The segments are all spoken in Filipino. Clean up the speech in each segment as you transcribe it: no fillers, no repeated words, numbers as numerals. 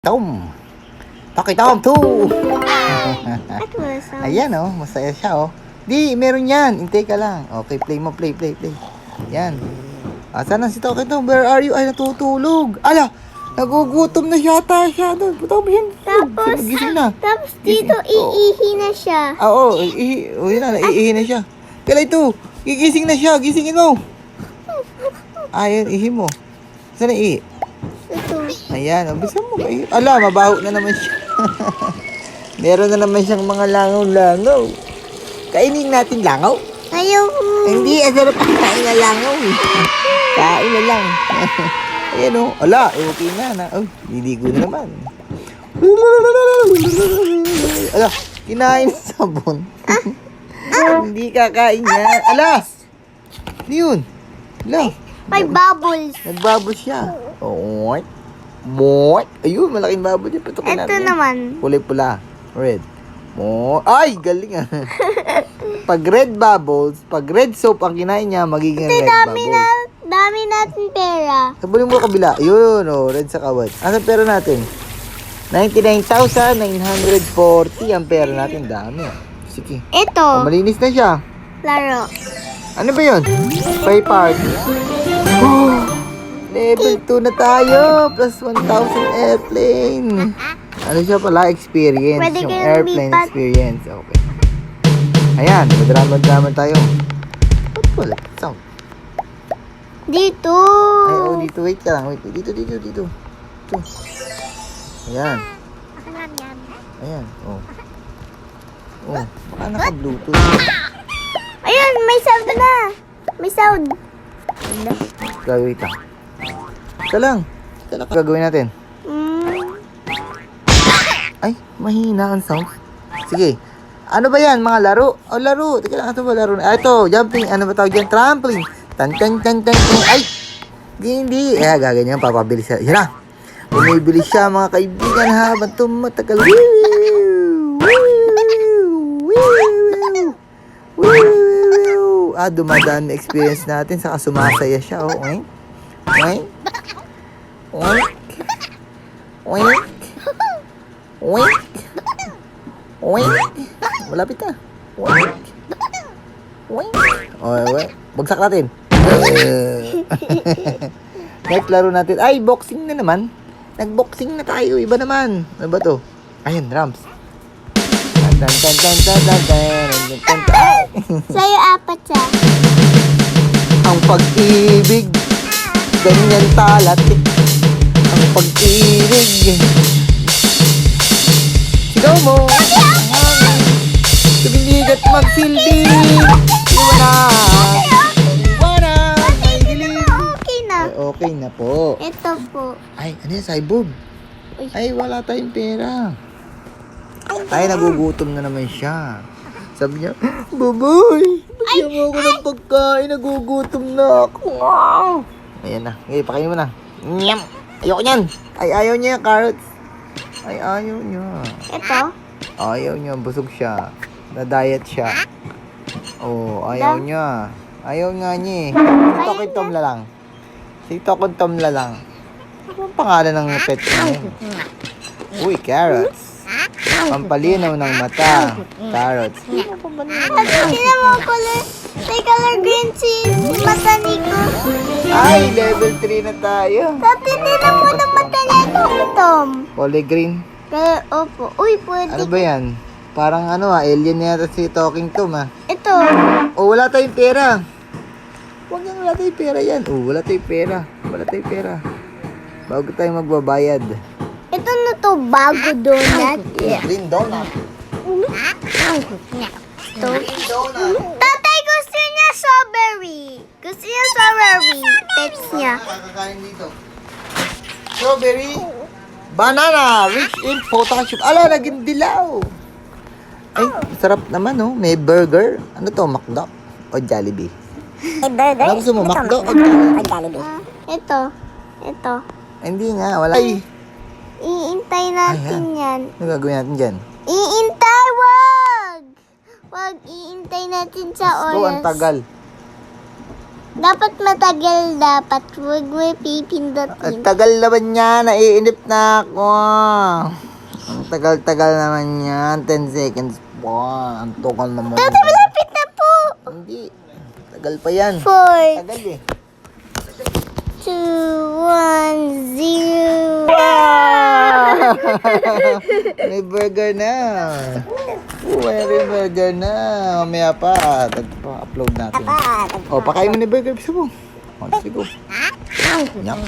Tom. Pakitom 2. Ayan oh, masaya siya oh. Di, meron yan. Hintay ka lang. Okay, play mo, play. Yan. Asan na si Pakitom? Where are you? Ay, natutulog. Ala, nagugutom na yata siya doon. Puto mo yan. Gising na. Tapos dito, iihi na siya. Oo, yun na, iihi na siya. Kala ito, gigising na siya. Gisingin mo. Ayun, ihi mo. Saan na ihi? Ito. Ayan, bisa mo ba? Ala, mabaho na naman siya. Meron na naman siyang mga langaw-langaw. Kainin natin langaw? Ayaw. Hindi, ang sarap kain na langaw. Kain na lang. Ayan o. Ala, okay na. Oh, liligo na naman. Ala, kinain ng sabon. Hindi kakain niya. Ala! Ano yun? Ala. May bubbles. Nagbubble siya. Oy. Moy. Ayun, malaking bubble niya. Patukin Ito natin. naman. Kulay-pula. Red. Moy. Ay, galing ah. Pag red bubbles, pag red soap ang kinain niya, magiging red bubbles. Dami natin pera. Sabulin mo kabila. Yun, oh, red sa kawad. Asan pera natin? 99,940 ang pera natin. Dami ah. Sige. Ito. Malinis na siya. Laro. Ano ba yun? Spy party. Oh, level 2 na tayo. Plus 1,000 airplane. Ano siya pala? Experience. Pwede Yung kayong airplane lumipat. experience. Okay. Ayan. Madrama tayo. Ba't wala? Sound. Dito. Ay, oh, dito. Wait ka lang. Wait. Dito. Ito. Ayan. Ayan. Oh. Oh. Baka naka-bluetooth. Ayun, may sound na. May sound. Gagawin lang. Ito lang. Gagawin natin. Ay, mahina ang sound. Sige. Ano ba yan? Mga laro? O, laro. Teka lang, ito ba laro? Ito, jumping. Ano ba tawag yan? Trampoline. Tan. Ay! Hindi. Gaganyan. Papabilis siya. Yan na. Bumibilis siya, mga kaibigan, habang tumatagal. Dumadaan na experience natin. Saka sumasaya siya. Oh, oink. Oink. Oink. Oink. Oink. Oink. Malapit na. Oink. Oink. Oink. Bagsak natin. Next laro natin. Ay, boxing na naman. Nag-boxing na tayo. Iba naman. Ano ba to? Ayun, drums. Sa'yo apat siya. Ang pag-ibig, ganyan talat. Ang pag-ibig. Sigaw mo. Tumingin at magsilbi. Iwanag. Ay, dilim. Okay na. Ay, okay na po. Ito po. Ay, ano yan? Cyborg. Ay, wala tayong pera. Ay, nagugutom na naman siya. Sabi niya, Baboy, bigyan mo ako ng pagkain. Nagugutom na ako. Wow. Ayan na. Okay, pakainin mo na. Nyam. Ayoko niyan. Ay, ayaw niya yung carrots. Ay, ayaw niya. Ito. Ayaw niya. Busog siya. Na-diet siya. Oh, ayaw niya. Ayaw nga niya eh. Si Tokitom la lang. Si Tokitom la lang. Ano ang pangalan ng pet niya? Uy, carrots. Pampalinaw ng mata. Carrots. Kasi sila mo color. May color green si mata Nico. Ay, level 3 na tayo. Dati nila mo na mata nito, Tom. Kulay green. Kaya, opo. Uy, pwede. Ano ba yan? Parang ano alien yata si Talking Tom Ito. Oh, wala tayong pera. Huwag yan, wala tayong pera yan. Oh, wala tayong pera. Wala tayong pera. Bago tayo magbabayad. Ito na to, bago donut. Green donut. Ito. Tatay, gusto niya strawberry. Gusto niya strawberry. Pets niya. Kakakain dito. Strawberry. Banana, rich in potassium. Ala, naging dilaw. Ay, sarap naman, oh. May burger. Ano to, McDo? O Jollibee? burger. Ano gusto mo, McDo o Jollibee. Ito. Hindi nga, wala. Ay, Iintay natin yan. ano gagawin natin dyan? Iintay, wag! Wag, iintay natin sa So, ang oras. tagal. Dapat matagal dapat. Huwag mo Ang pipindutin. tagal naman niya. Naiinip na ako. Ang tagal-tagal naman yan. 10 seconds pa. Ang tukal naman. Tatay, malapit na po. Hindi. Tagal pa yan. 4, Tagal eh. 2, 1, 0. May burger na. May burger na. Mamaya pa. Upload natin. O, pakain mo ni burger. Bisa mo. O, sige ko. Nyam.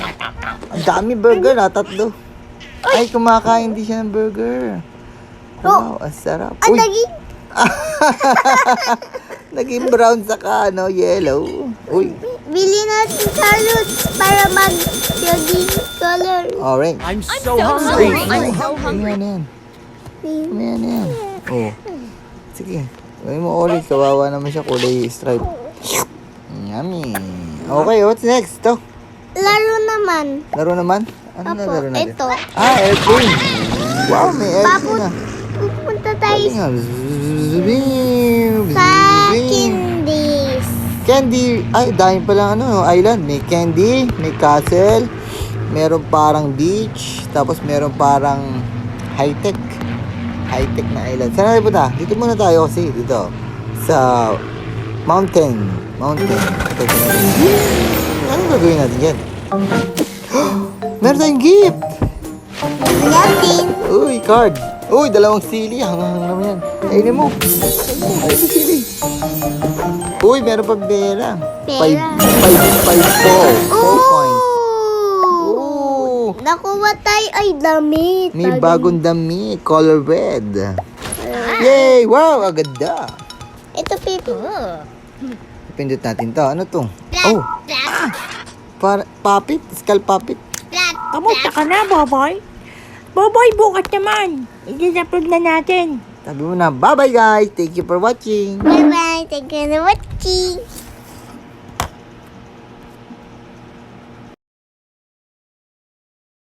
Ang dami burger ha. 3. Ay, kumakain din siya ng burger. Wow, ang sarap. Ang Uy, naging naging brown saka yellow. Uy, bili natin carrots para mag-yoging color. orange. I'm so hungry. Ano yan? Ano yan? Oh. Sige. Gawin mo orange. Kawawa naman siya. Kulay stripe. Yummy. Okay, what's next? Ito. Laro naman. Laro naman? Ano na Apo, laro natin? ito. Ah, airplane. Wow, may airplane na. Pupunta tayo Nga. sa candies. Candy. Ay, dahil pala island. May candy, may castle, meron parang beach, tapos meron parang high-tech. High-tech na island. Saan tayo punta? Dito muna tayo kasi dito. Sa mountain. Ito. Anong gagawin natin yan? Meron tayong gift! Natin. Uy, card. Uy, 2 sili. Hangang naman yan. Ayun mo. Ay, ito sili. Uy, meron pa pera. Pera. 4 coins. Oh! Ooh. Nakuha tayo ay damit. May bagong dami. Color red. Yay! Wow, ang ganda. Ito, Pipi. Pindot natin to. Ano to? Plat, Oh, plat, puppet? Skull puppet? plat, Kamusta ka na, Boboy? Boboy, bukas naman. I-upload na natin. Sabi mo na, bye-bye guys. Thank you for watching. Bye-bye. Thank you for watching.